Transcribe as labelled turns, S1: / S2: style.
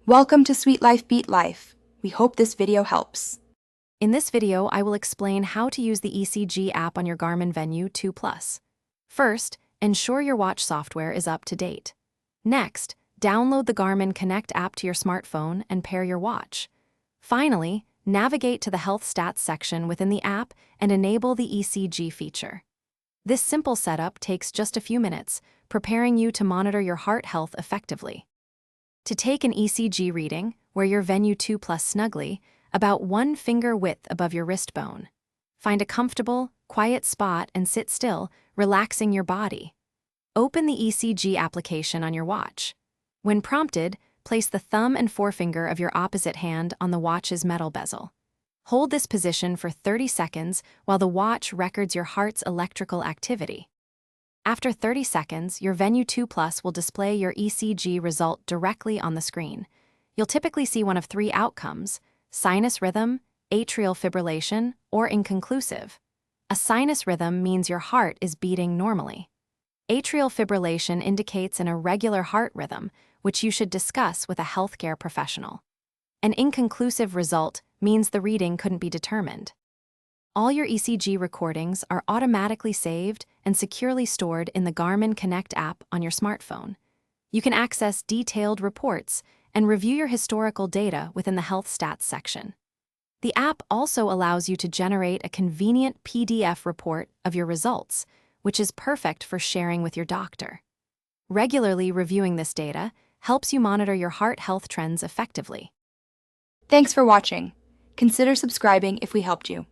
S1: Welcome to Sweet Life Beat Life. We hope this video helps.
S2: In this video, I will explain how to use the ECG app on your Garmin Venu 2 Plus. First, ensure your watch software is up to date. Next, download the Garmin Connect app to your smartphone and pair your watch. Finally, navigate to the Health Stats section within the app and enable the ECG feature. This simple setup takes just a few minutes, preparing you to monitor your heart health effectively. To take an ECG reading, wear your Venu 2 Plus snugly, about 1 finger width above your wrist bone. Find a comfortable, quiet spot and sit still, relaxing your body. Open the ECG application on your watch. When prompted, place the thumb and forefinger of your opposite hand on the watch's metal bezel. Hold this position for 30 seconds while the watch records your heart's electrical activity. After 30 seconds, your Venu 2 Plus will display your ECG result directly on the screen. You'll typically see one of 3 outcomes: sinus rhythm, atrial fibrillation, or inconclusive. A sinus rhythm means your heart is beating normally. Atrial fibrillation indicates an irregular heart rhythm, which you should discuss with a healthcare professional. An inconclusive result means the reading couldn't be determined. All your ECG recordings are automatically saved and securely stored in the Garmin Connect app on your smartphone. You can access detailed reports and review your historical data within the Health Stats section. The app also allows you to generate a convenient PDF report of your results, which is perfect for sharing with your doctor. Regularly reviewing this data helps you monitor your heart health trends effectively.
S1: Thanks for watching. Consider subscribing if we helped you.